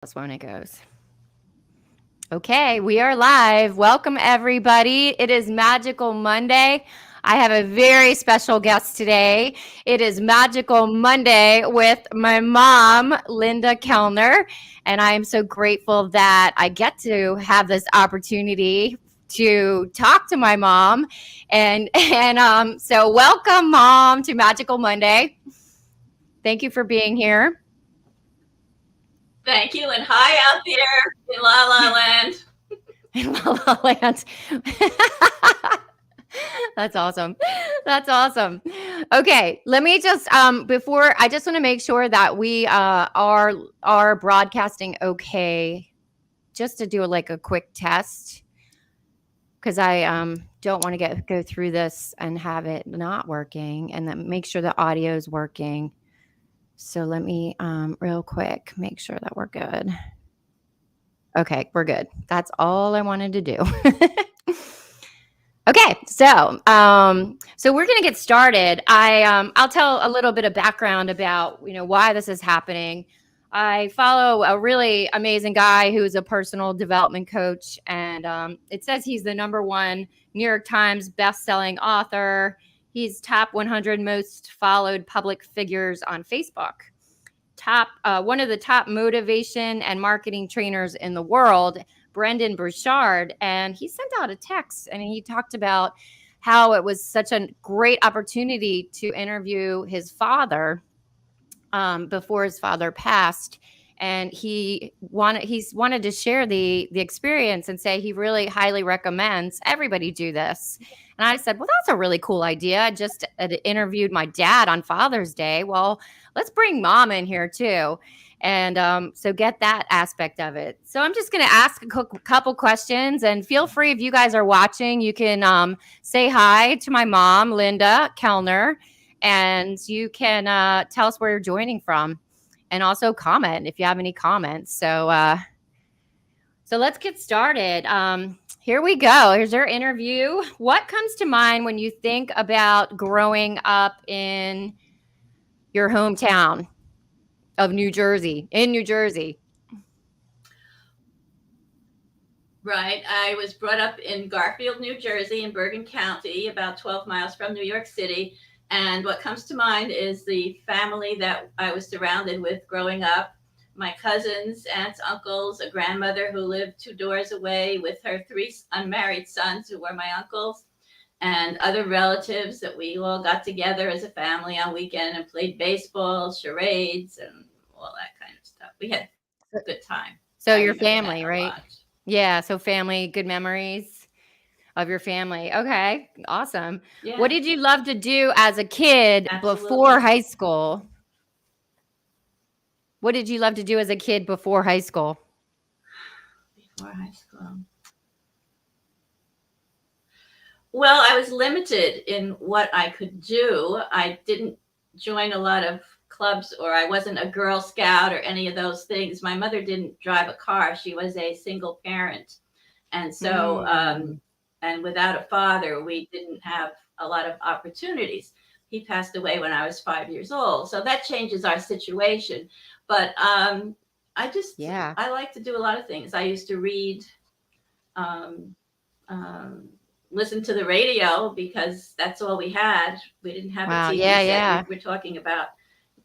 That's when it goes. Okay, we are live. Welcome, everybody. It is Magical Monday. I have a very special guest today. It is Magical Monday with my mom, Linda Kellner. And I am so grateful that I get to have this opportunity to talk to my mom. So welcome, Mom, to Magical Monday. Thank you for being here. Thank you, and hi out there in La La Land. In La La Land. That's awesome. That's awesome. Okay, let me just before I just want to make sure that we are broadcasting okay. Just to do like a quick test because I don't want to go through this and have it not working, and then make sure the audio is working. So let me real quick make sure that we're good. Okay, we're good. That's all I wanted to do. Okay, so we're gonna get started. I'll tell a little bit of background about why this is happening. I follow a really amazing guy who is a personal development coach, and it says he's the number one New York Times best-selling author. He's top 100 most followed public figures on Facebook. One of the top motivation and marketing trainers in the world, Brendan Burchard, and he sent out a text and he talked about how it was such a great opportunity to interview his father before his father passed, and he's wanted to share the experience and say he really highly recommends everybody do this. And I said, well, that's a really cool idea. I just interviewed my dad on Father's Day. Well, let's bring mom in here too. And so get that aspect of it. So I'm just going to ask a couple questions, and feel free, if you guys are watching, you can say hi to my mom, Linda Kellner, and you can tell us where you're joining from, and also comment if you have any comments. So let's get started. Here we go. Here's our interview. What comes to mind when you think about growing up in your hometown of New Jersey, in New Jersey? Right, I was brought up in Garfield, New Jersey, in Bergen County, about 12 miles from New York City. And what comes to mind is the family that I was surrounded with growing up. My cousins, aunts, uncles, a grandmother who lived two doors away with her three unmarried sons who were my uncles, and other relatives that we all got together as a family on weekend and played baseball, charades, and all that kind of stuff. We had a good time. So I your remember that family, a right? lot. Yeah, so family, good memories of your family. Okay, awesome. What Yeah, did you love to do as a kid before absolutely. high school? What did you love to do as a kid before high school? Before high school. Well, I was limited in what I could do. I didn't join a lot of clubs, or I wasn't a Girl Scout or any of those things. My mother didn't drive a car. She was a single parent. And so, Mm. and without a father, we didn't have a lot of opportunities. He passed away when I was 5 years old. So that changes our situation. But Yeah. I like to do a lot of things. I used to read, um, um, listen to the radio because that's all we had. We didn't have a Wow. TV Yeah, set. yeah. We're talking about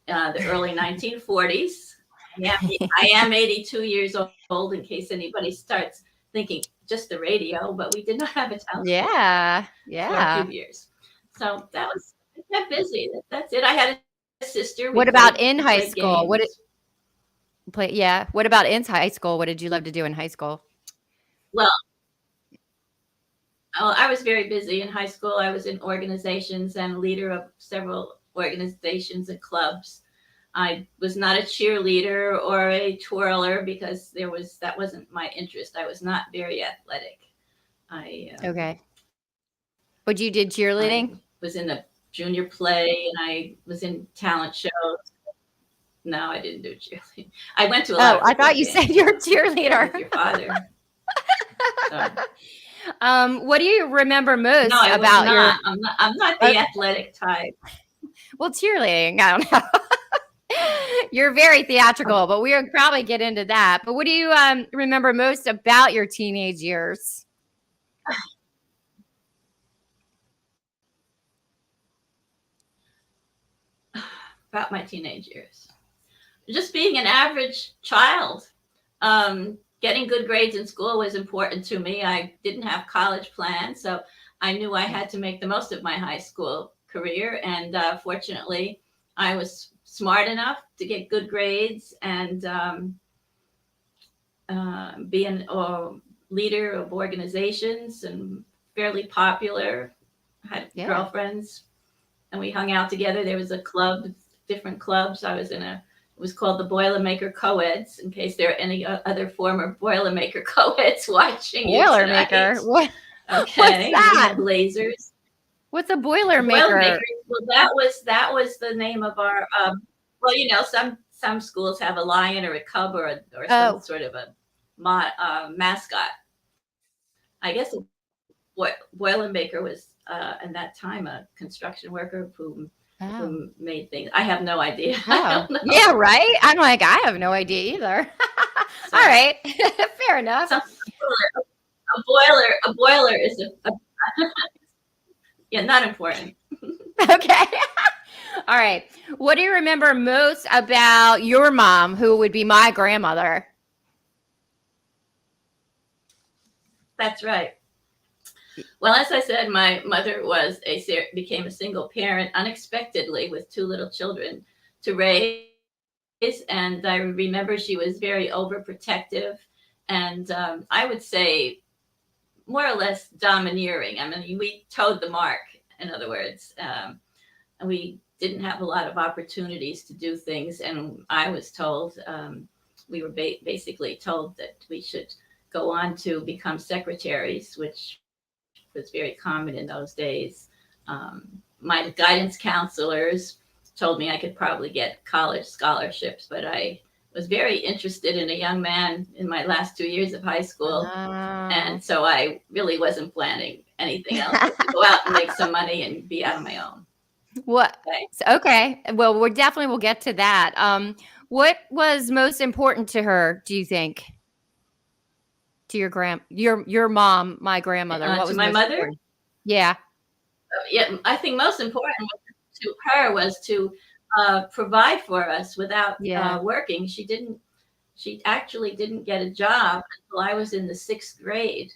the early 1940s. Yeah, I am 82 years old, in case anybody starts thinking just the radio, but we did not have a television Yeah. for a few Yeah. years. So that was kept busy. That's it. I had a sister. What about We in played high school? games. What about in high school? What did you love to do in high school? Well, I was very busy in high school. I was in organizations and leader of several organizations and clubs. I was not a cheerleader or a twirler because that wasn't my interest. I was not very athletic. I Okay. But you did I cheerleading? was in a junior play and I was in talent shows. No, I didn't do cheerleading. I went to a lot Oh, of I football thought you said games you're a though, cheerleader. with your father. So What do you remember no, most I was about your not. I'm not the uh, athletic type. well, cheerleading? I don't know. You're very theatrical, but we'll probably get into that. But what do you remember most about your teenage years? About my teenage years. Just being an average child. Getting good grades in school was important to me. I didn't have college plans, so I knew I Yeah. had to make the most of my high school career. And fortunately, I was smart enough to get good grades and be an leader of organizations and fairly popular. I had Yeah. girlfriends and we hung out together. There was a club, different clubs. I was in a, it was called the Boilermaker Coeds, in case there are any other former Boilermaker Coeds watching you tonight. Boilermaker. What? What's Okay, we that? had lasers. What's a Boilermakers. boilermaker? Well, that was the name of our. Well, some schools have a lion or a cub or some Oh, sort of a mascot. I guess Boilermaker was in that time a construction worker oh, who made things. I have no idea. I oh. don't know. Yeah, right. I'm like, I have no idea either. All So right, fair enough. some a boiler is a yeah, not important. Okay. All right. What do you remember most about your mom, who would be my grandmother? That's right. Well, as I said, my mother became a single parent unexpectedly with two little children to raise, and I remember she was very overprotective, and I would say more or less domineering. I mean, we towed the mark, in other words, and we didn't have a lot of opportunities to do things. And I was told, we were basically told that we should go on to become secretaries, which was very common in those days. My guidance counselors told me I could probably get college scholarships, but I was very interested in a young man in my last 2 years of high school. Oh. And so I really wasn't planning anything else but to go out and make some money and be out on my own. What? Okay. Okay. Well, we definitely will get to that. What was most important to her, do you think? To your mom, my grandmother. What To was my most mother, important? Yeah. yeah, I think most important to her was to provide for us without Yeah. working. She actually didn't get a job until I was in the sixth grade.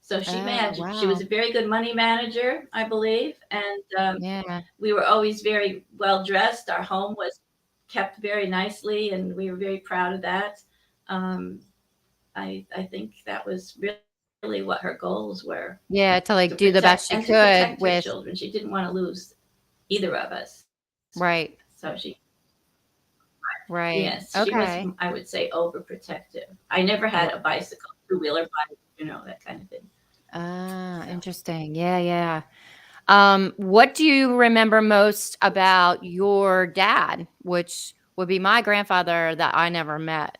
So she Oh, managed. She was wow. a very good money manager, I believe, and Yeah. we were always very well dressed. Our home was kept very nicely, and we were very proud of that. Um, I think that was really what her goals were Yeah, to to like do the protect best she and to could protect her with children. She didn't want to lose either of us. right. So Right. yes, she was, Okay. I would say, overprotective. I never had R- a bicycle, two-wheeler bike, that kind of thing. Ah, So interesting. Yeah, yeah. What do you remember most about your dad, which would be my grandfather that I never met?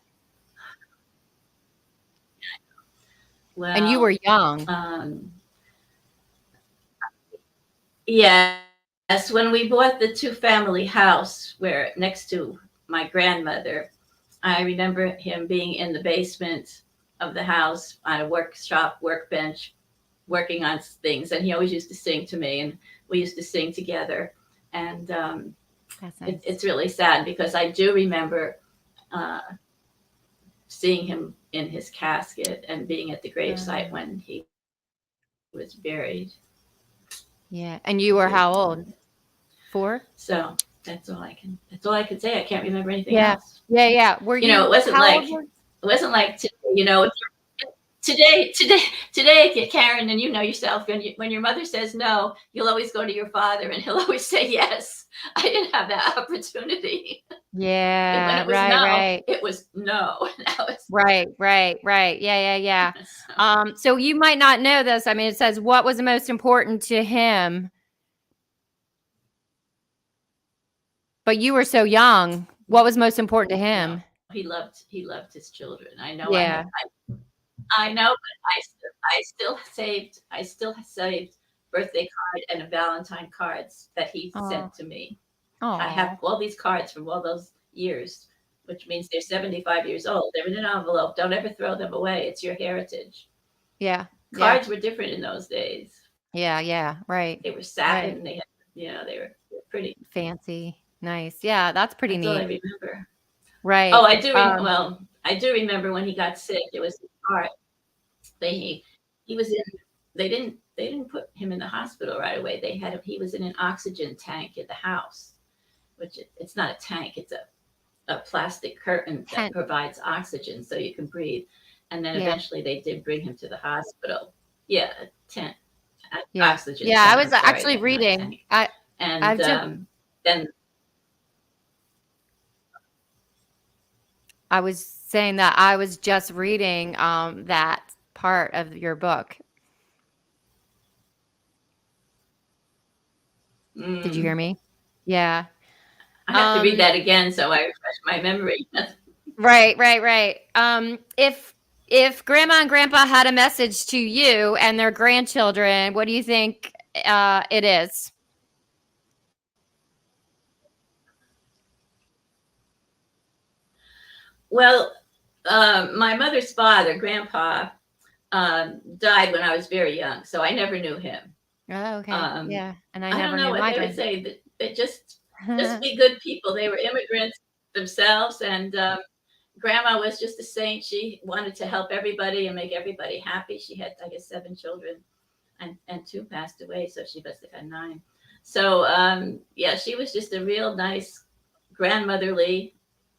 And you were well, young. um, yes, when we bought the two-family house where next to my grandmother, I remember him being in the basement of the house on a workbench, working on things, and he always used to sing to me, and we used to sing together. And That's nice. it's really sad because I do remember uh, seeing him in his casket and being at the gravesite Uh, when he was buried. yeah. And you were how old? 4? So that's all I can say. I can't remember anything Yeah. else. Yeah, yeah. Were It you wasn't how like old were today, today, Karen, and you know yourself, when your mother says no, you'll always go to your father, and he'll always say yes. I didn't have that opportunity. When Yeah, it was right, no, right. it was no. Now it's Right, right, right. Yeah, yeah, yeah. so, So you might not know this. I mean, it says what was the most important to him, but you were so young. What was most important to no. him? He loved his children. I know. Yeah. I know, but I still saved birthday card and Valentine cards that he Oh, sent to me. I have oh, all these cards from all those years, which means they're 75 years old. They're in an envelope. Don't ever throw them away. It's your heritage. Yeah. Yeah. Cards were different in those days. Yeah. Yeah. Right. They were Right. satin. They had, they were pretty. Fancy. Nice. Yeah. That's pretty That's all I neat. remember. Oh, Right. I do. Well, I do remember when he got sick. It was his heart. He was in. They didn't put him in the hospital right away. They had him. He was in an oxygen tank in the house, which it's not a tank. It's a plastic curtain that Tent. provides oxygen so you can breathe. And then Yeah. eventually they did bring him to the hospital. Yeah, a tent, Yeah. oxygen Yeah. I tent. was I'm sorry, actually not reading. tank. I And I've just then I was saying that I was just reading that part of your book. Did you hear mm, me? Yeah. I have to read Um that again so I refresh my memory. right, right, right. If grandma and grandpa had a message to you and their grandchildren, what do you think it is? Well, my mother's father, grandpa, died when I was very young, so I never knew him. Oh, okay. Um, Yeah. And I I don't never know knew what my they would grand. say. That just be good people. They were immigrants themselves, and grandma was just a saint. She wanted to help everybody and make everybody happy. She had, I guess, 7 children, and two passed away, so she must have had 9. So yeah, she was just a real nice grandmotherly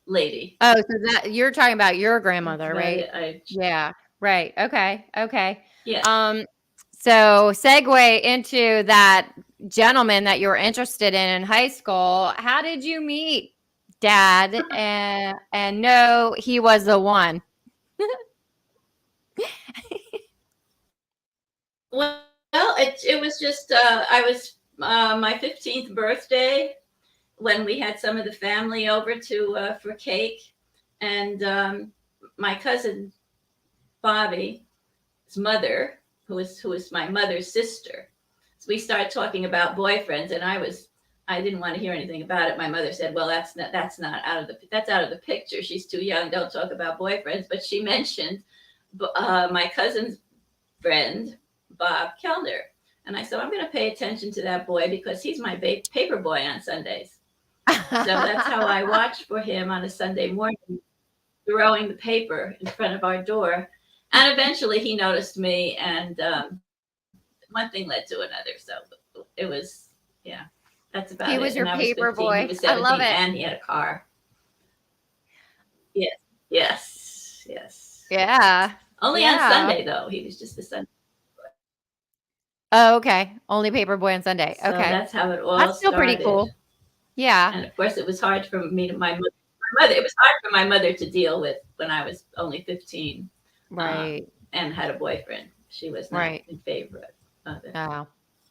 lady. Oh, so that you're talking about your That's grandmother, about right? it. Yeah. Right. Okay. Okay. Yes. Um, so segue into that gentleman that you were interested in high school. How did you meet Dad? And no, he was the one. Well, it was just I was my 15th birthday when we had some of the family over to for cake, and my cousin Bobby's mother, who was my mother's sister. So we started talking about boyfriends, and I didn't want to hear anything about it. My mother said, "Well, that's not out of the picture. She's too young. Don't talk about boyfriends." But she mentioned my cousin's friend, Bob Kellner. And I said, I'm going to pay attention to that boy because he's my paper boy on Sundays. So that's how I watched for him on a Sunday morning, throwing the paper in front of our door. And eventually he noticed me, and one thing led to another. So it was, yeah, that's about He it. was And I your was paper 15, he boy. was I 17, love it. and he had a car. Yes, yes, yes. Yeah. Only on Yeah. Sunday, though. He was just a Sunday. Oh, okay. Only paper boy on Sunday. So Okay. that's how it all That's still pretty started. cool. Yeah. And of course, it was hard for me to my mother. It was hard for my mother to deal with when I was only 15, Right. and had a boyfriend. She was not Right. in favor of it. Oh.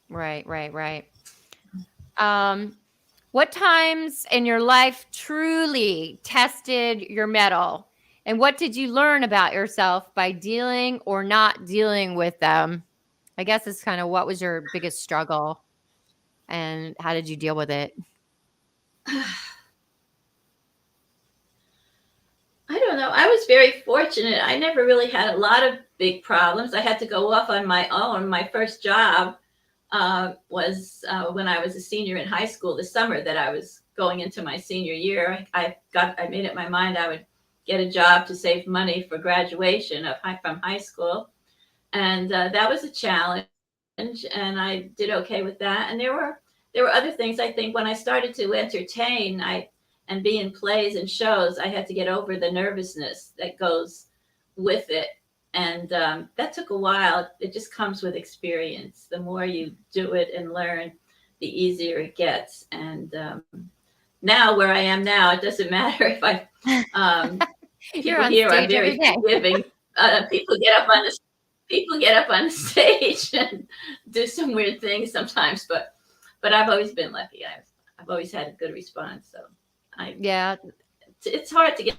Right, right, right. Um, what times in your life truly tested your mettle? And what did you learn about yourself by dealing or not dealing with them? I guess it's kind of what was your biggest struggle and how did you deal with it? I don't know. I was very fortunate. I never really had a lot of big problems. I had to go off on my own. My first job was when I was a senior in high school. The summer that I was going into my senior year, I made up my mind I would get a job to save money for graduation from high school, and that was a challenge. And I did okay with that. And there were other things. I think when I started to entertain, I and be in plays and shows, I had to get over the nervousness that goes with it, and that took a while. It just comes with experience. The more you do it and learn, the easier it gets. And now, where I am now, it doesn't matter if um, You're people on here. I'm stage every very day. forgiving. People get up on the people get up on the stage and do some weird things sometimes, but I've always been lucky. I've always had a good response. So I Yeah. it's hard to get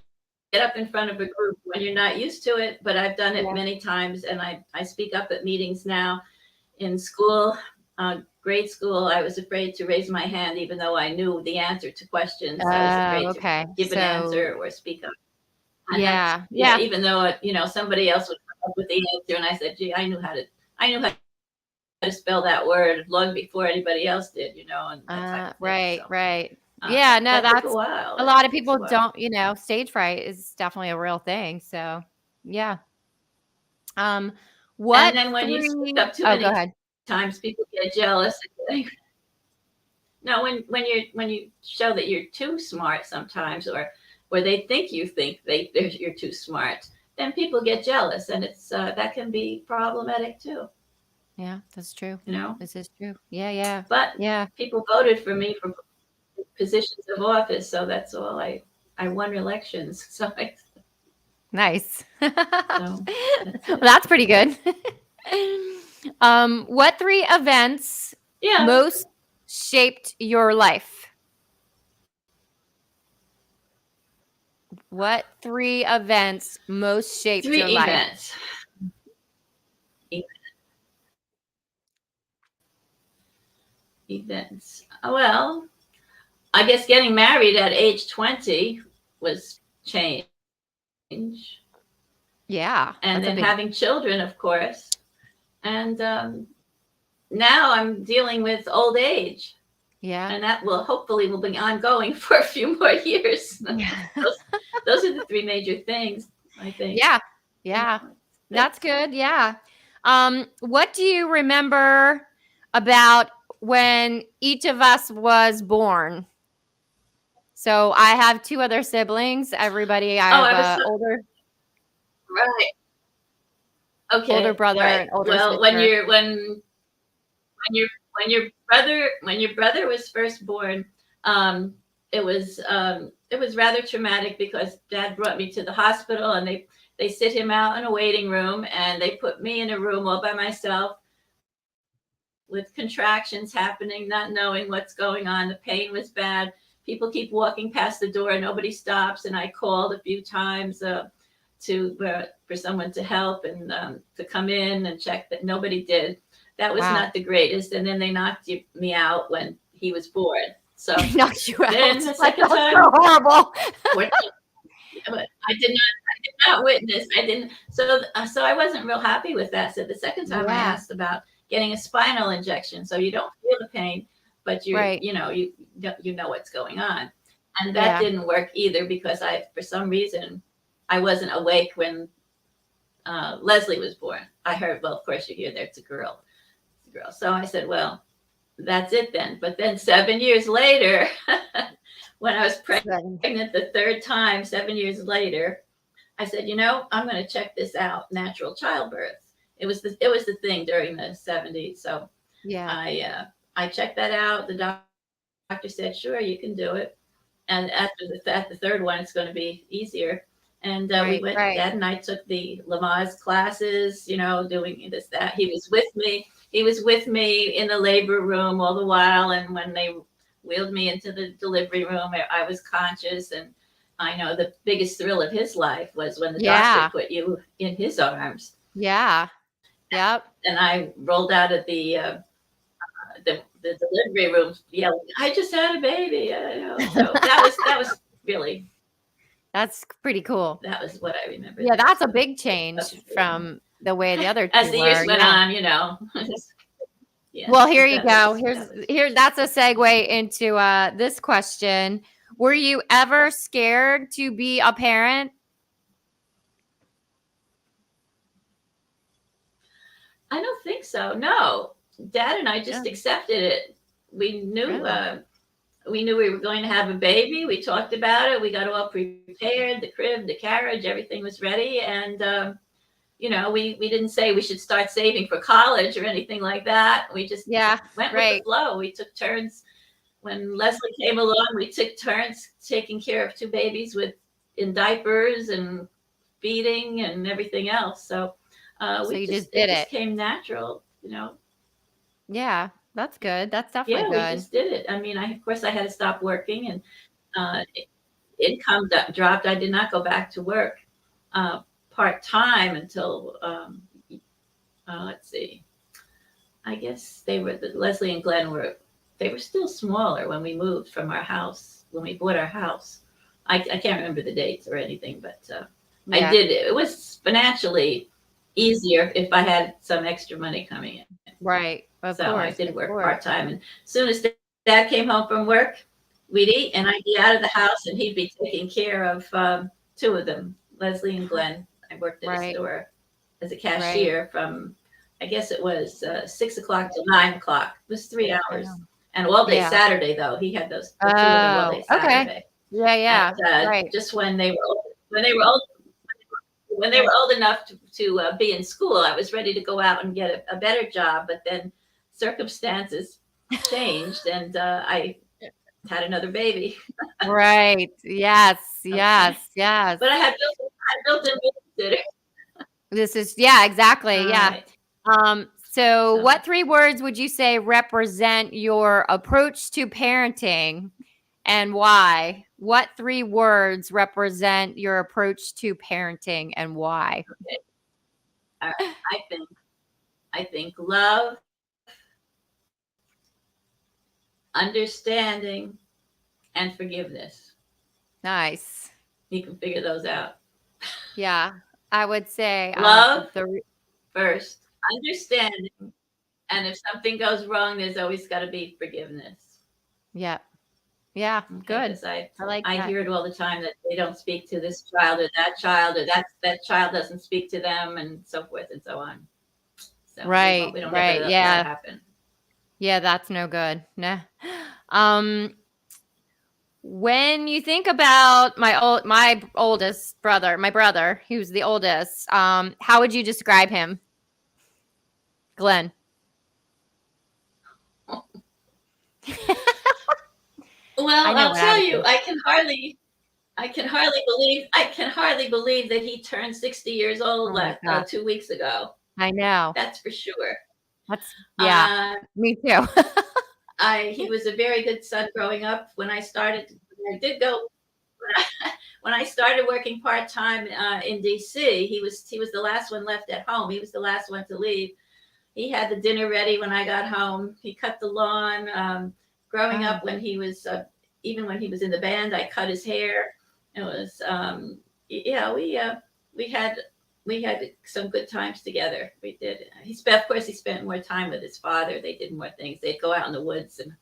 up in front of a group when you're not used to it, but I've done it Yeah. many times, and I speak up at meetings now in school. grade school, I was afraid to raise my hand, even though I knew the answer to questions. I was afraid to Okay. give an So answer or speak up. And that's, yeah, yeah, yeah. even though, somebody else would come up with the answer, and I said, gee, I knew how to spell that word long before anybody else did, and that type of thing. Right, So right. Yeah, no, that took a that's while. a It lot of takes a people while. don't, stage fright is definitely a real thing. So, yeah. Um, And what then when you speak 3 up too Oh, go many ahead. times, people get jealous. No, when you show that you're too smart sometimes, or they think you're too smart, then people get jealous, and it's that can be problematic too. Yeah, that's true. You know, This is true. Yeah, yeah. but Yeah. people voted for me for positions of office, so that's all. I won elections, Nice. so that's Well, it. that's pretty good. What 3 events Yeah, most shaped your life? What 3 events most shaped three your life? events. E- Events. Well, I guess getting married at age 20 was change, Yeah, and that's a then big having children, of course, and now I'm dealing with old age, yeah. and that will be ongoing for a few more years. Yeah. Those are the three major things, I think. Yeah. You Yeah. know, That's good. Yeah. What do you remember about when each of us was born? So I have 2 other siblings. Everybody, I oh, have I was a right. older Okay, brother right. and older Well, sister. when your brother was first born, um, it was rather traumatic because Dad brought me to the hospital, and they sit him out in a waiting room, and they put me in a room all by myself with contractions happening, not knowing what's going on. The pain was bad. People keep walking past the door, and nobody stops. And I called a few times for someone to help and to come in and check, that nobody did. That was Wow. not the greatest. And then they knocked me out when he was born. So They knocked you then out. the That second sounds so time, horrible. I did not witness. I didn't. So I wasn't real happy with that. So the second time I Yeah. asked about getting a spinal injection, so you don't feel the pain, but Right. you know what's going on, and that Yeah. didn't work either because for some reason I wasn't awake when Leslie was born. I heard, well, of course you hear there's a girl. It's a girl. So I said, well, that's it then. But then 7 years later, when I was So pregnant the third time, 7 years later, I said, I'm going to check this out. Natural childbirth. It was the thing during the 70s. So yeah. I checked that out. The doctor said, sure, you can do it. And at the third one, it's going to be easier. And we Right, went. Dad right. and I took the Lamaze classes. Doing this, that. He was with me. He was with me in the labor room all the while. And when they wheeled me into the delivery room, I was conscious. And I know the biggest thrill of his life was when the doctor Yeah. put you in his arms. Yeah. Yep. And I rolled out of the delivery room yelling, "I just had a baby!" So that was really That's pretty cool. that was what I remember Yeah, there. that's a So big that change was good. from the way the other As 2 the years were. went Yeah. on, yeah, Well, here but you that go. was Here's that was here that's a segue into this question. Were you ever scared to be a parent? I don't think so. No, Dad and I Yeah. just accepted it. We knew Really? we knew we were going to have a baby. We talked about it. We got all prepared. The crib, the carriage, everything was ready, and we didn't say we should start saving for college or anything like that. We just Yeah, went with the right. flow. We took turns. When Leslie came along, we took turns taking care of two babies in diapers and feeding and everything else. So So we you just just it did just it. came natural. Yeah, that's good. That's definitely Yeah, we good. just did it. I mean, of course I had to stop working, and uh, income dropped. I did not go back to work part time until let's see, I guess Leslie and Glenn they were still smaller when we moved from our house, when we bought our house. I can't remember the dates or anything, but Yeah. it was financially easier if I had some extra money coming in. Right. So Of I did course. work Of part course. time, and as soon as Dad came home from work, we'd eat, and I'd be out of the house, and he'd be taking care of two of them, Leslie and Glenn. I worked at a Right. store as a Right. cashier from, I guess it was 6 o'clock to 9 o'clock. It was 3 hours, Wow. and all day Yeah. Saturday though. He had the two of them all Oh, day okay. Saturday, Yeah. and Yeah. Right. just when they were old, when they were old enough to be in school, I was ready to go out and get a better job, but then circumstances changed, and I had another baby. Right. Yes. Okay, Yes. Yes. but I built in babysitter. This is, yeah, All exactly. Yeah. right, So so what three words would you say represent your approach to parenting and why? What three words represent your approach to parenting and why? okay, all right. I think love, understanding, and forgiveness. Nice. You can figure those out. Yeah. I would say Love the first, understanding, and if something goes wrong, there's always got to be forgiveness. yeah. Yeah, Okay, good. because I I like I that. hear it all the time that they don't speak to this child, or that child doesn't speak to them, and so forth and so on. So Right, we don't ever right. let that Yeah. happen. Yeah, that's no good. Nah. Um when you think about my oldest brother, my brother, who's the oldest, how would you describe him? Glenn. I Well, know I'll what I tell would you, say. I can hardly believe that he turned 60 years old Oh my gosh. 2 weeks ago. I know. That's for sure. That's yeah. Uh, Me too. he was a very good son growing up. When I did go when I started working part time in DC, he was the last one left at home. He was the last one to leave. He had the dinner ready when I got home. He cut the lawn. Growing Oh, up, even when he was in the band, I cut his hair. It was, yeah, we had we had some good times together. We did. Of course, he spent more time with his father. They did more things. They'd go out in the woods and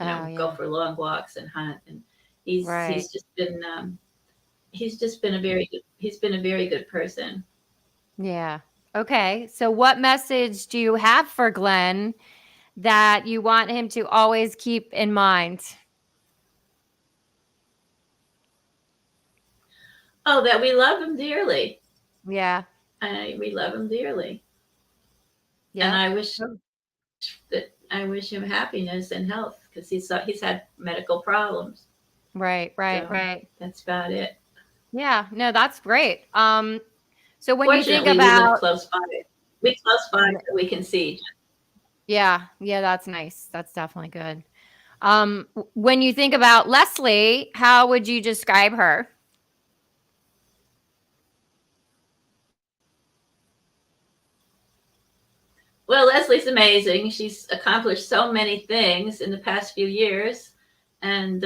oh go yeah. for long walks and hunt. And he's Right. he's been a very good person. Yeah. Okay. So what message do you have for Glenn that you want him to always keep in mind? Oh, that we love him dearly. Yeah. We love him dearly, and Yep. Oh, I wish him happiness and health because he's had medical problems. right, right, So right. that's about it. Yeah. No, that's great. So when you think Fortunately, we live about close by. We close by so we can see each yeah, yeah, that's nice. That's definitely good. When you think about Leslie, how would you describe her? Well, Leslie's amazing. She's accomplished so many things in the past few years, and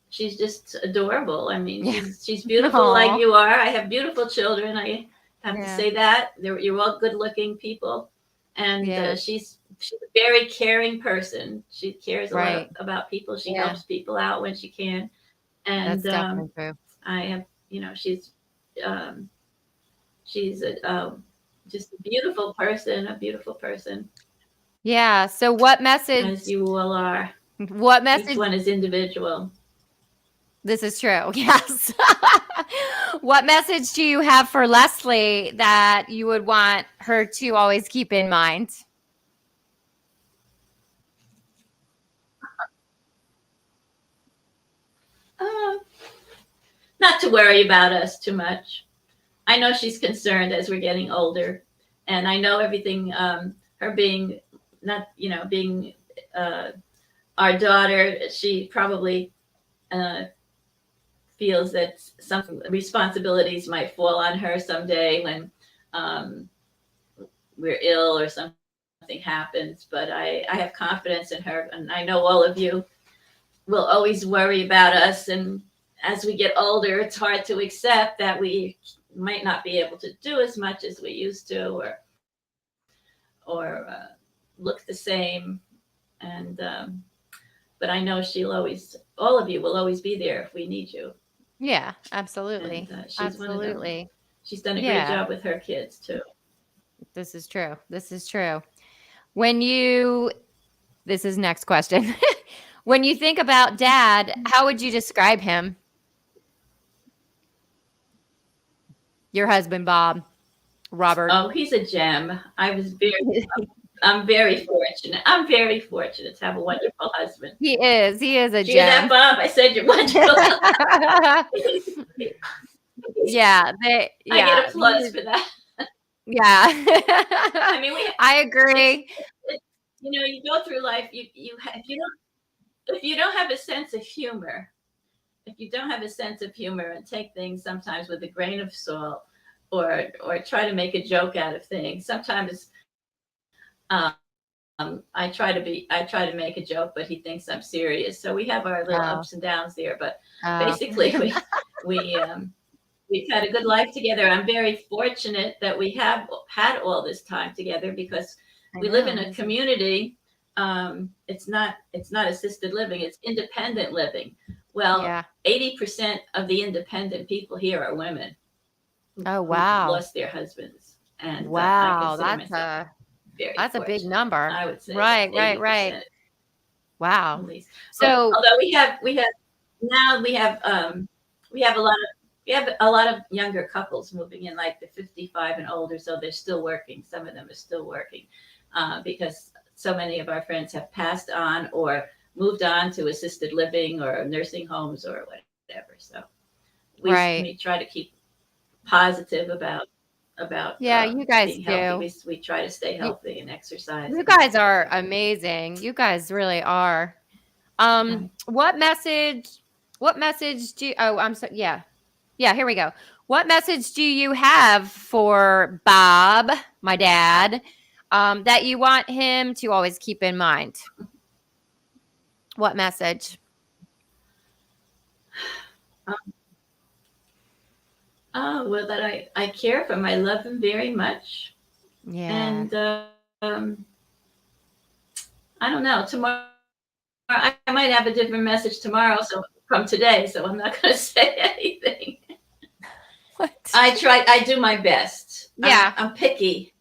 she's just adorable. I mean, Yeah. she's beautiful like Oh, you are. I have beautiful children. I have to yeah. say that you're all good-looking people, and Yeah. she's a very caring person. She cares a lot Right. about people. She Yeah. helps people out when she can, and That's definitely true. I have um, she's just a beautiful person, a beautiful person, Yeah. So what message as you all are. what Each message one is individual. this is true. Yes. What message do you have for Leslie that you would want her to always keep in mind? Uh, Not to worry about us too much. I know she's concerned as we're getting older, and I know everything. Her being not, being uh, our daughter, she probably uh, feels that some responsibilities might fall on her someday um, we're ill or something happens. But I have confidence in her, and I know all of you will always worry about us. And as we get older, it's hard to accept that we might not be able to do as much as we used to, or look the same. And but I know she'll always, all of you will always be there if we need you. Yeah, And absolutely. she's one of them. Absolutely. She's done a great Yeah, job with her kids too. this is true. This is true. When you, this is next question. When you think about dad, how would you describe him? Your husband, Bob, Robert. Oh, he's a gem. I'm very fortunate. I'm very fortunate to have a wonderful husband. He is. He is a Did you hear that, gem. Bob? I said you're wonderful. Yeah, I get yeah, applause for that. yeah. I mean, I it's, agree. you go through life. If you don't have a sense of humor, if you don't have a sense of humor and take things sometimes with a grain of salt, or try to make a joke out of things, sometimes I try to make a joke, but he thinks I'm serious. So we have our little Oh, ups and downs there. But oh. basically, we we've had a good life together. I'm very fortunate that we have had all this time together, because I we live in know. a community. It's not assisted living; it's independent living. Well, Yeah. 80% of the independent people here are women Oh, who wow. lost their husbands, and I Wow. consider myself very That's a big fortunate. number. I would say Right, that's right, right. 80% at Wow. least. So, Although we have now we have a lot of younger couples moving in, like the 55 and older, so they're still working. Some of them are still working, because so many of our friends have passed on or moved on to assisted living or nursing homes or whatever. So we right. try to keep positive about Yeah, you guys being healthy. do. We try to stay You healthy and exercise you and that guys sort of are thing. amazing. You guys really are. Right. What message do you, oh, I'm so, yeah. Yeah, here we go. What message do you have for Bob, my dad, that you want him to always keep in mind? What message? Oh, well, that I care for him. I love him very much. Yeah. And I don't know. Tomorrow, I might have a different message tomorrow, so from today. So I'm not going to say anything. What? I do my best. Yeah. I'm picky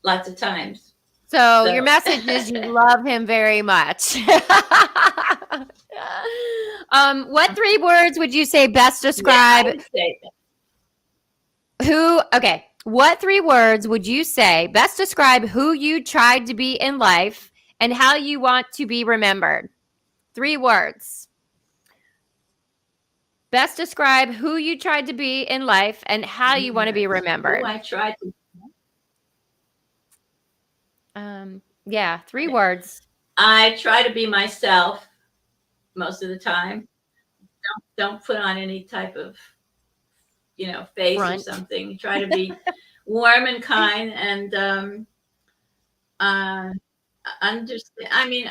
lots of times. So your So message is you love him very much. What three words would you say best yeah, I describe would say that. who? Okay. What three words would you say best describe who you tried to be in life and how you want to be remembered? Three words. Best describe who you tried to be in life and how you Three want to be words. Who remembered. I tried to. Yeah, three words. I try to be myself most of the time. Don't put on any type of face or Front. something. Try to be warm and kind, and uh, understand. I mean,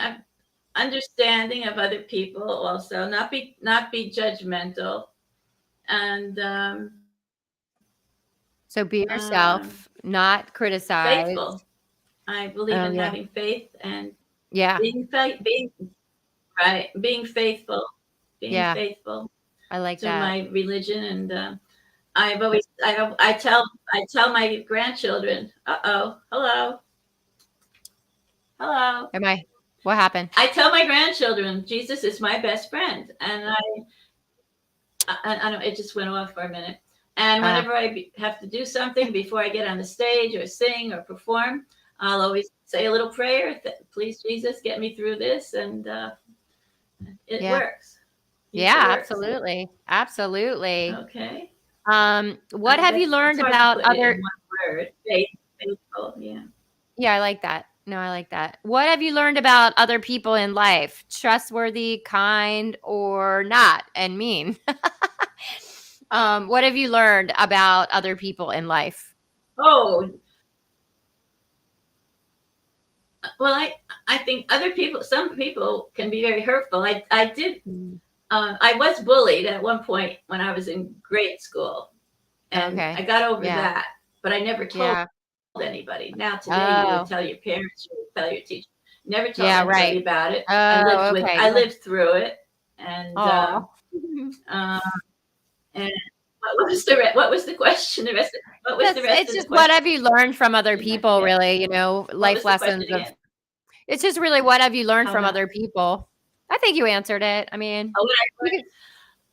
understanding of other people. Also, not be judgmental, and So be um, yourself, not faithful. criticize. I believe Oh, in yeah. having faith and Yeah. being right, being faithful, Yeah. I like to that. my religion. And I tell my grandchildren, hello, hello. Am I? What happened? I tell my grandchildren, Jesus is my best friend, and I don't. It just went off for a minute. And Uh, whenever have to do something before I get on the stage or sing or perform, I'll always say a little prayer. Please, Jesus, get me through this, and it yeah. works. Yeah, Usually works. absolutely. Absolutely. Okay. What have you It's learned hard to about put it in other one word. Faithful. Yeah. Yeah, I like that. No, I like that. What have you learned about other people in life? Trustworthy, kind, or not, and mean? What have you learned about other people in life? Oh, Well, I think some people can be very hurtful. I did. Mm. I was bullied at one point when I was in grade school, and I Okay. got over Yeah. that. But I never told Yeah. anybody. Now today, you would Oh, tell your parents, you would tell your teacher. Never told yeah, right. anybody about it. Oh, okay. I Yeah. lived through it, and Oh. uh, and what was the question? What was the That's rest it's of the just what question? have you learned from other I people, forget. really, What life was the question lessons of again? it's just really what have you learned How from about other people? I think you answered it. I mean, what I you learned? could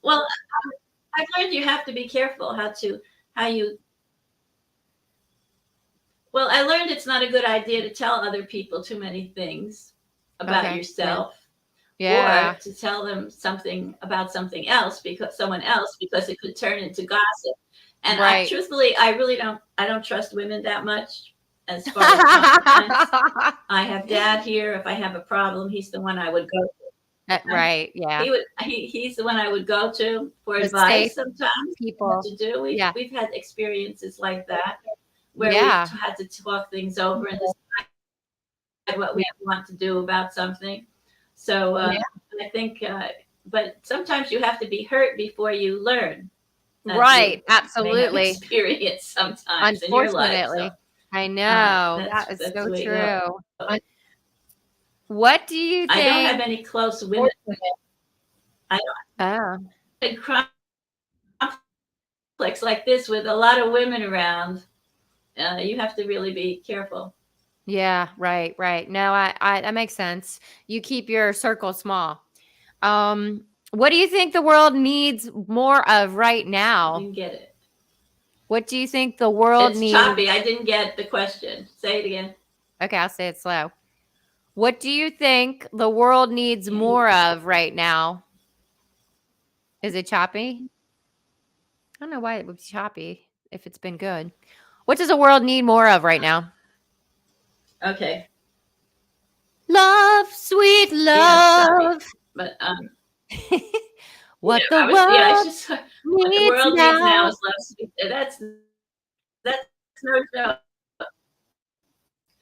Well, I've learned you have to be careful how you. Well, I learned it's not a good idea to tell other people too many things about okay. Yeah. yourself, or Yeah. to tell them something about something else because it could turn into gossip. And Right. truthfully, I don't trust women that much as far as compliments. I have dad here. If I have a problem, he's the one I would go to. Right. Yeah. He's the one I would go to for The safe advice sometimes what people. to do. Yeah. We've had experiences like that where we've Yeah. had to talk things over and decide what we want to do about something. So Yeah. I think, but sometimes you have to be hurt before you learn, as you Right. may have Absolutely. experienced sometimes in your life. So Unfortunately. I know. That is that's so the way it true. goes. What do you I don't have think? any close women. I Oh, don't have conflicts like this with a lot of women around. You have to really be careful. yeah, right, right. No, that makes sense. You keep your circle small. What do you think the world needs more of right I now? didn't get it. What do you think the world It's needs? choppy. I didn't get the question. Say it again. Okay, I'll say it slow. What do you think the world needs Can't hear. more of right now? Is it choppy? I don't know why it would be choppy if it's been good. What does the world need more of right now? Okay. Love, sweet Yeah, it's choppy. love. But What the it's world just what the needs world needs now now. is love. That's no joke.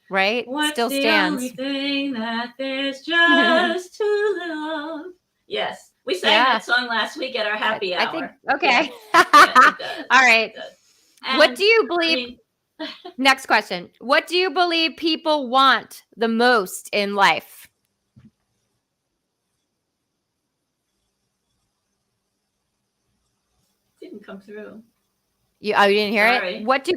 Right? What's Still the only stands. thing that there's just too little of? Yes, we sang Yeah. that song last week at our happy I think hour. okay. Yes, it does. All It right. does. What And do you I believe mean, next question. What do you believe people want the most in life? didn't come through. You didn't hear it? Sorry. What do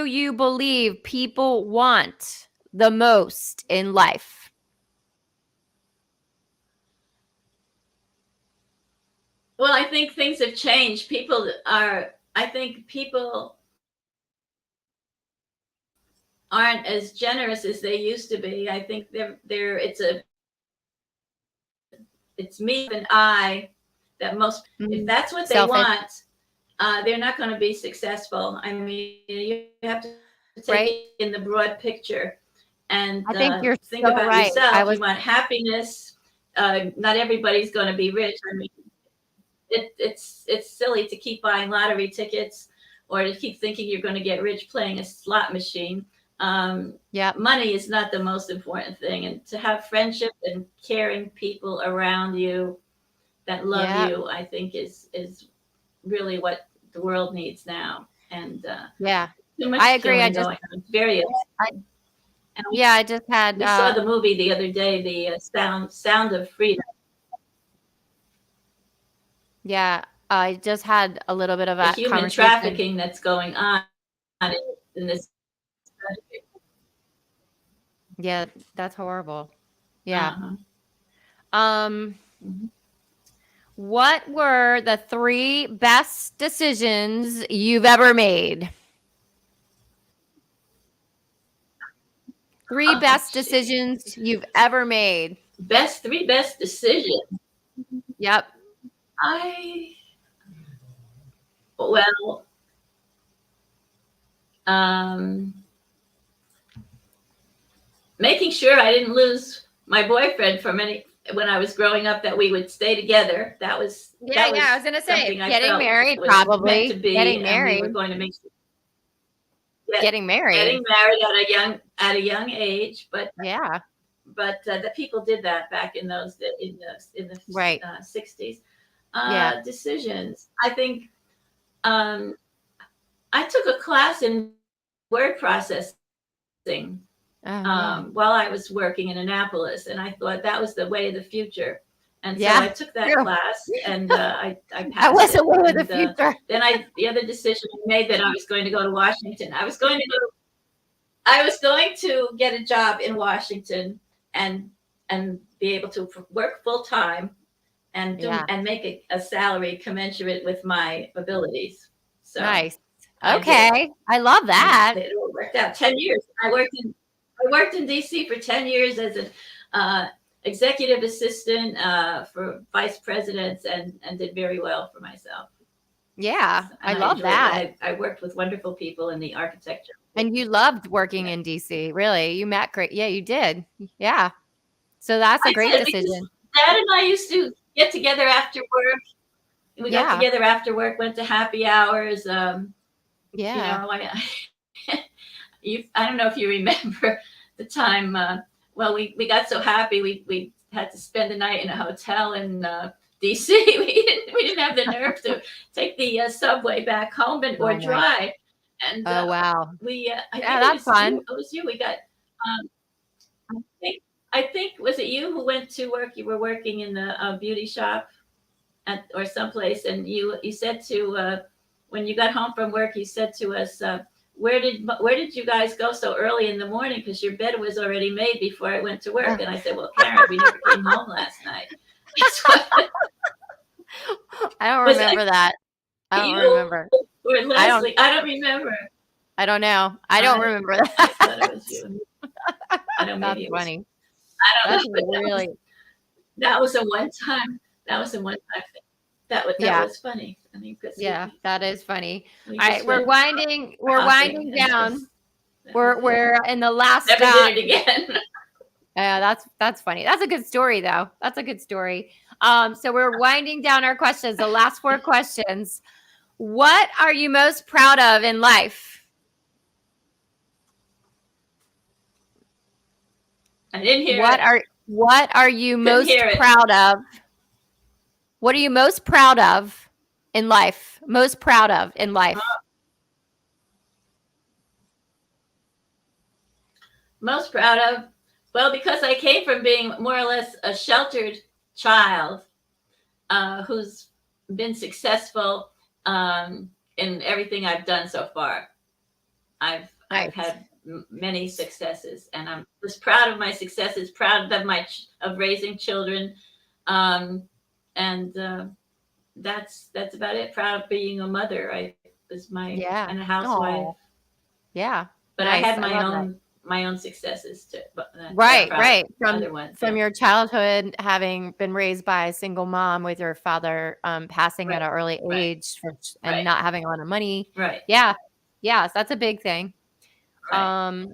you believe people want the most in life? Well, I think things have changed. I think people aren't as generous as they used to be. I think it's me and I that most, if Mm, that's what they selfish, want, they're not going to be successful. I mean, you have to take right? it in the broad picture and I think you're think so about right. I yourself. was You want happiness. Not everybody's going to be rich. I mean, it's silly to keep buying lottery tickets or to keep thinking you're going to get rich playing a slot machine. Um, yep. Money is not the most important thing, and to have friendship and caring people around you that love Yep. you, I think is really what the world needs now. And Yeah. too I much agree. killing going on. It's very I upsetting. And yeah, I just had we saw the movie the other day, the Sound of Freedom. yeah, I just had a little bit of The a human conversation. trafficking that's going on in this country. Yeah, that's horrible. Yeah. Uh-huh. Um, Mhm. what were the 3 best decisions you've ever made? 3 Oh, best gee. decisions you've ever made. Three best decisions. Yep. I well, um, making sure I didn't lose my boyfriend from any when I was growing up, that we would stay together. Yeah, That yeah, I was was gonna say something I getting felt married, was meant to probably. be, Getting and we were married. going to make get, getting married. getting married at a young age, Yeah. the people did that back in the Right. 60s. Yeah. Decisions. I think um, I took a class in word processing Oh yeah. while I was working in Annapolis, and I thought that was the way of the future. And so Yeah. I took that True. class, and I That passed was a it. way of the And future. then the other decision I made that I was going to go to Washington. I was going to get a job in Washington and be able to work full time Yeah. and make a salary commensurate with my abilities. So Nice. I did, Okay. I love and that. it all worked out. 10 years. I worked in DC for 10 years as an executive assistant for vice presidents, and did very well for myself. Yeah. So, I and I love enjoyed it. that. I worked with wonderful people in the architecture. And you loved working Yeah. in DC. Really. You met great. Yeah, you did. Yeah. So that's a I great did, because decision. Dad and I used to get together after work. We got Yeah. together after work, went to happy hours. Yeah. I don't know if you remember the time. Well, we got so happy we had to spend the night in a hotel in DC. We didn't have the nerve to take the subway back home or Oh my. drive. And Oh wow. I Yeah, think it that's was you. fun. It was you. We got. Um, I think was it you who went to work? You were working in the beauty shop or someplace, and you said to when you got home from work, you said to us, where did you guys go so early in the morning? Because your bed was already made before I went to work. And I said, well, Karen, we never came home last night. I don't Was that remember that. I don't you remember. or I don't Leslie? I don't remember. I don't know. I don't I remember I thought that. it was you. I know That's maybe it was. funny. I don't That's know, but really that was a one time. That was a one time thing. That yeah. was funny. I mean, because Yeah, that is funny. we All right, just we're went winding hopping, and down. that was it. We're in the last Never did it again. yeah, that's funny. That's a good story though. That's a good story. So we're winding down our questions, the last four questions. What are you most proud of in life? I didn't hear it. What are you Couldn't most hear it. proud of? What are you most proud of in life? Most proud of in life? Most proud of? Well, because I came from being more or less a sheltered child who's been successful in everything I've done so far. I've Nice. had many successes, and I'm just proud of my successes. Proud of raising children, and that's about it. Proud of being a mother. I was Yeah. and a housewife, Oh, yeah. but I Nice. had I love that. my own successes too. But Right, proud of right. other ones. From Yeah. your childhood, having been raised by a single mom with your father passing at Right. an early Right. age and Right. not having a lot of money. Right. Yeah. Yes, that's a big thing. Right.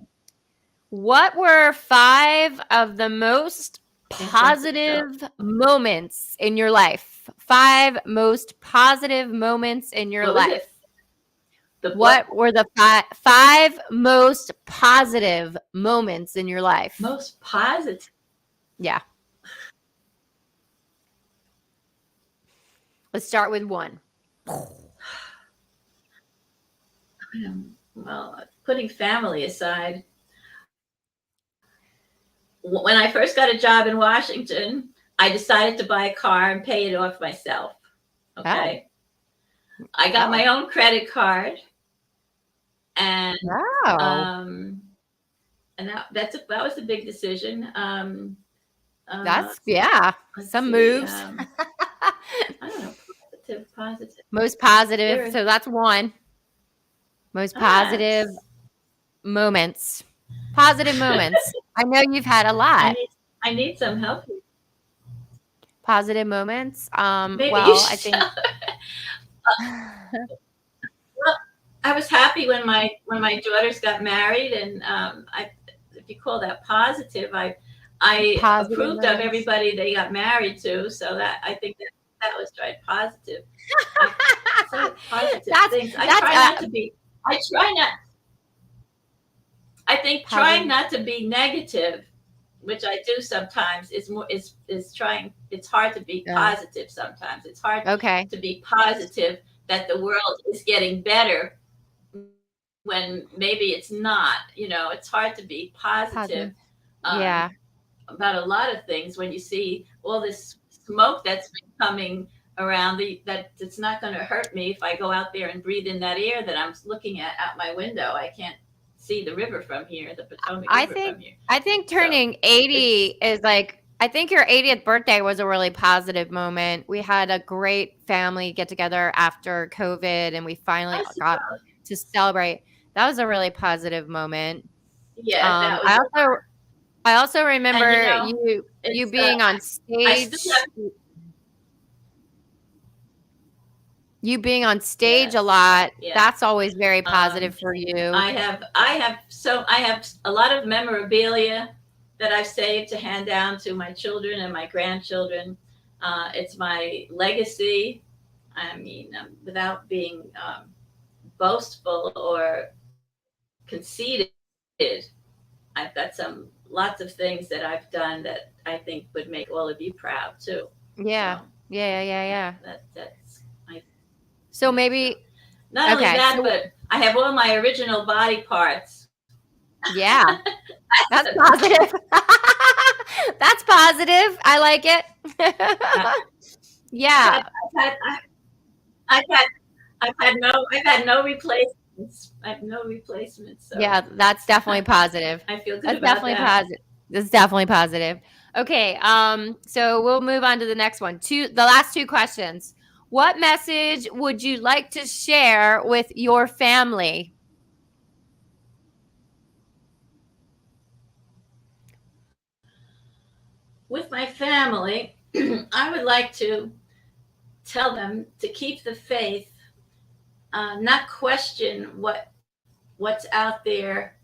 What were 5 of the most Interesting. positive moments in your life? 5 most positive moments in your What was life. it? What were the 5 most positive moments in your life? Most positive. Yeah. Let's start with 1. Well, putting family aside, when I first got a job in Washington, I decided to buy a car and pay it off myself. Okay. Oh. I got my own credit card, and Wow. and that was a big decision. That's some moves. I don't know, positive. Most positive. So that's 1. Most positive moments. Positive moments. I know you've had a lot. I need some help. Positive moments. Maybe well, I think well, I was happy when my daughters got married, and if you call that positive, I positive approved moments. of everybody they got married to, so that I think that was right. Positive. Positive things. I try not. I think trying Positive. not to be negative, which I do sometimes, is trying. It's hard to be Yeah. positive sometimes. It's hard Okay. to be positive that the world is getting better when maybe it's not. It's hard to be positive Positive. um, Yeah. about a lot of things when you see all this smoke that's been coming around that it's not going to hurt me if I go out there and breathe in that air that I'm looking at out my window. I can't see the river from here, the Potomac I River think from here. I think So turning 80 it's, is like I think your 80th birthday was a really positive moment. We had a great family get together after COVID and we finally I got suppose, to celebrate. That was a really positive moment. yeah, that was I a also lot. I also And remember you it's, being on I still stage. have, You being on stage a yes, lot. yes. That's always very Um, positive for you. I have a lot of memorabilia that I've saved to hand down to my children and my grandchildren. It's my legacy. I mean, without being boastful or conceited, I've got lots of things that I've done that I think would make all of you proud too. So Yeah. Yeah, yeah, yeah, yeah. that's I So so maybe not only okay. that, So but I have all my original body parts. yeah. That's That's positive. That's positive. I like I, it. I've had Yeah. I've had I've had I've had no replacements. I have no replacements, so Yeah, that's definitely positive. I feel good That's about definitely that. positive. That's definitely positive. Okay, so we'll move on to the next one. The last two questions. What message would you like to share with your family? With my family, I would like to tell them to keep the faith, not question what's out there,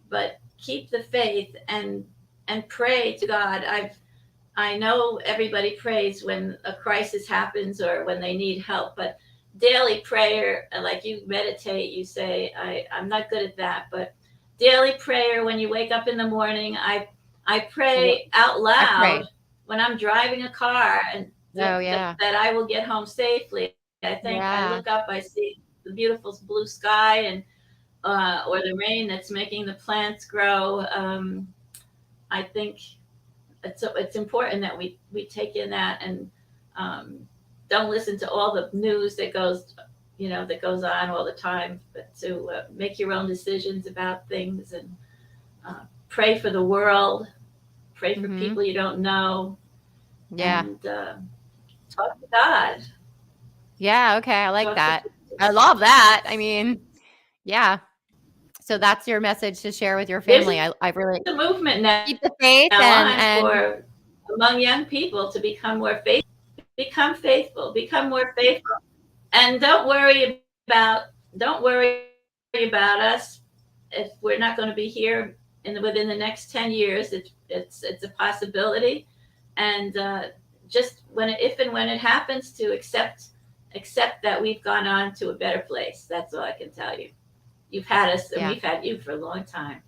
but keep the faith and pray to God. I know everybody prays when a crisis happens or when they need help, but daily prayer, like you meditate, you say, I'm not good at that, but daily prayer when you wake up in the morning, I Wh- pray out I loud pray. when I'm driving a car and Oh yeah. that I will get home safely. I look Yeah. up, I see the beautiful blue sky and or the rain that's making the plants grow. I think it's important that we take in that and um, don't listen to all the news that goes on all the time, but to make your own decisions about things and pray for the world, pray for Mhm. people you don't know, Yeah. and talk to God, Yeah, okay. I like talk to that. I Jesus. love that. I That's mean, yeah. So that's your message to share with your there's family. I a really movement now keep the on faith for and among young people to become faithful, become more faithful, and don't worry about us if we're not going to be here within the next 10 years. It's a possibility, and just if and when it happens, to accept that we've gone on to a better place. That's all I can tell you. You've had us, and yeah. we've had you for a long time.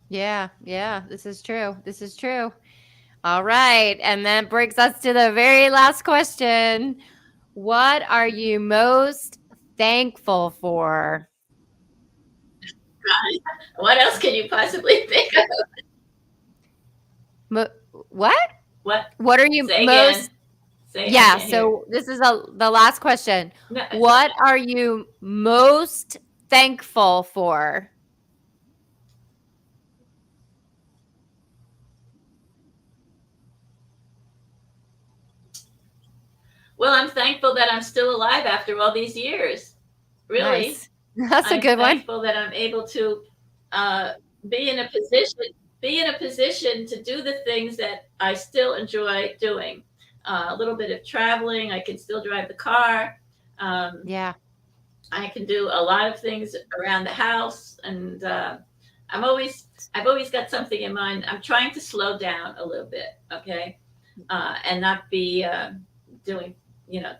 Yeah, yeah, this is true. This is true. All right. And that brings us to the very last question. What are you most thankful for? What else can you possibly think of? Mo- what? What? What are you Say again. most Say I Yeah, can't hear. so this is the last question. No, it's What are you most thankful for? well, I'm thankful that I'm still alive after all these years. Really, Nice. That's a I'm good one. thankful that I'm able to uh, be in a position to do the things that I still enjoy doing. A little bit of traveling. I can still drive the car. Um, Yeah. I can do a lot of things around the house, and I've always got something in mind. I'm trying to slow down a little bit, okay, and not be doing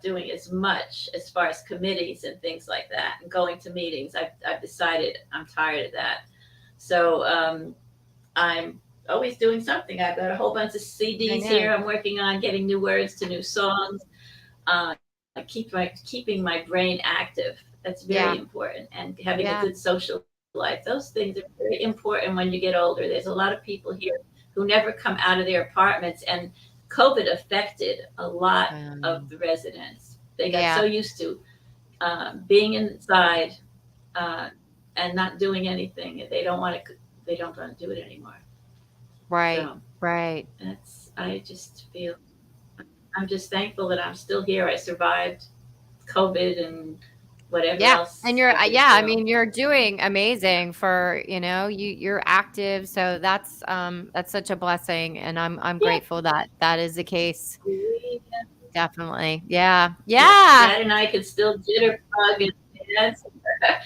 doing as much as far as committees and things like that, and going to meetings. I've decided I'm tired of that. So I'm always doing something. I've got a whole bunch of I CDs know. here. I'm working on getting new words to new songs. Keeping my brain active. That's very Yeah. important, and having a Yeah. good social life. Those things are very important when you get older. There's a lot of people here who never come out of their apartments, and COVID affected a lot of Um, the residents. They got so yeah. used to being inside uh, and not doing anything. They don't want to. They don't want to do it anymore. Right. So Right. that's. I just feel. I'm just thankful that I'm still here. I survived COVID and whatever Yeah. And else you're, happened. yeah, I So mean, you're doing amazing for, you're active. So that's such a blessing. And I'm yeah, grateful that that is the case. we, Definitely. Yeah. yeah, Yeah. Dad and I could still jitterbug and dance. I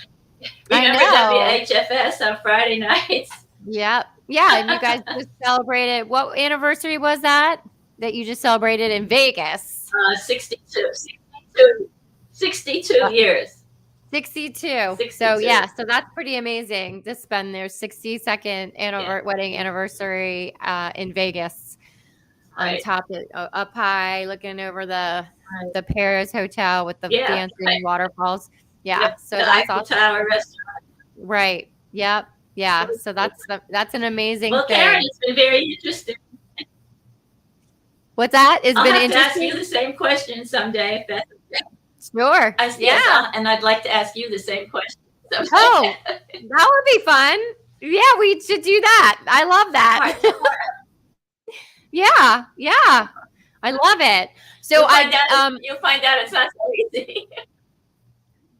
Remember know. WHFS on Friday nights? Yep. Yeah. And you guys just celebrated, what anniversary was that you just celebrated in Vegas? 62, 62, 62 Uh, years. 62. So 62. yeah, so that's pretty amazing to spend their 62nd Yeah, wedding anniversary in Vegas on right, top of up high, looking over right. the Paris hotel with the Yeah, dancing right. waterfalls. Yeah, so The that's Eiffel awesome. Tower restaurant. Right. Yep. So Yeah. So that's an amazing well, Karen, thing. it's been very interesting. What's that? It's I'll been have to ask you interesting. the same question someday if that's Sure. yes, Yeah. and I'd like to ask you the same question someday. Oh, that would be fun. Yeah, we should do that. I love Heart that. to heart. Yeah, yeah. I love it. So You'll find out it's not so easy.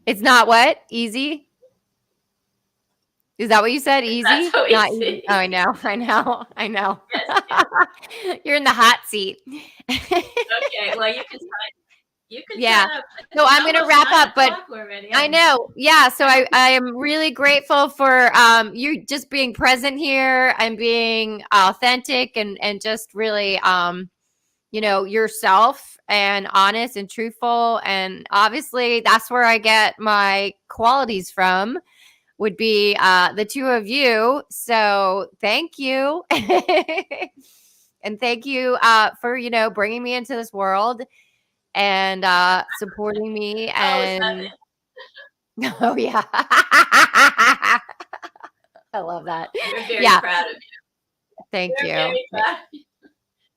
it's not what? Easy? Is that what you said? It's not Easy? so Not easy. Oh, easy. I know. I know. I know. Yes, yes. You're in the hot seat. Okay. Well, you can Yeah. sign up. So It's I'm going to almost wrap up, but 9 o'clock already. I know. Yeah. So I hope I am really grateful for you just being present here and being authentic and just really yourself and honest and truthful. And obviously that's where I get my qualities from would be the two of you. So thank you. And thank you for, bringing me into this world and supporting me. oh, it's nothing. And oh, yeah. I love that. We're very Yeah. proud of you. Thank We're you. very proud.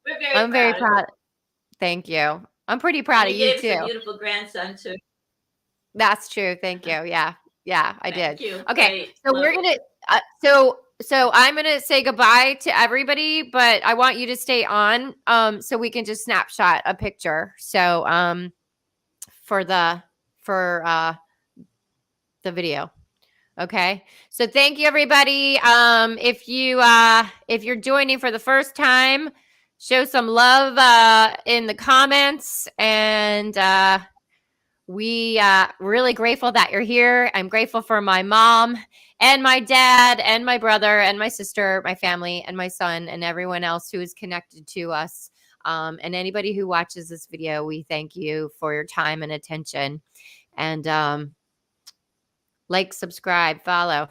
We're very I'm very proud of you. proud. Thank you. I'm pretty proud And of you you gave us a too. beautiful grandson too. That's true. Thank you. Yeah. Yeah, I did. Thank you. Okay. Great. So we're Lovely. going to so I'm going to say goodbye to everybody, but I want you to stay on so we can just snapshot a picture. So for the video. Okay. So thank you everybody. If you're joining for the first time, show some love in the comments and we really grateful that you're here. I'm grateful for my mom and my dad and my brother and my sister, my family and my son and everyone else who is connected to us. And anybody who watches this video, we thank you for your time and attention. And like, subscribe, follow.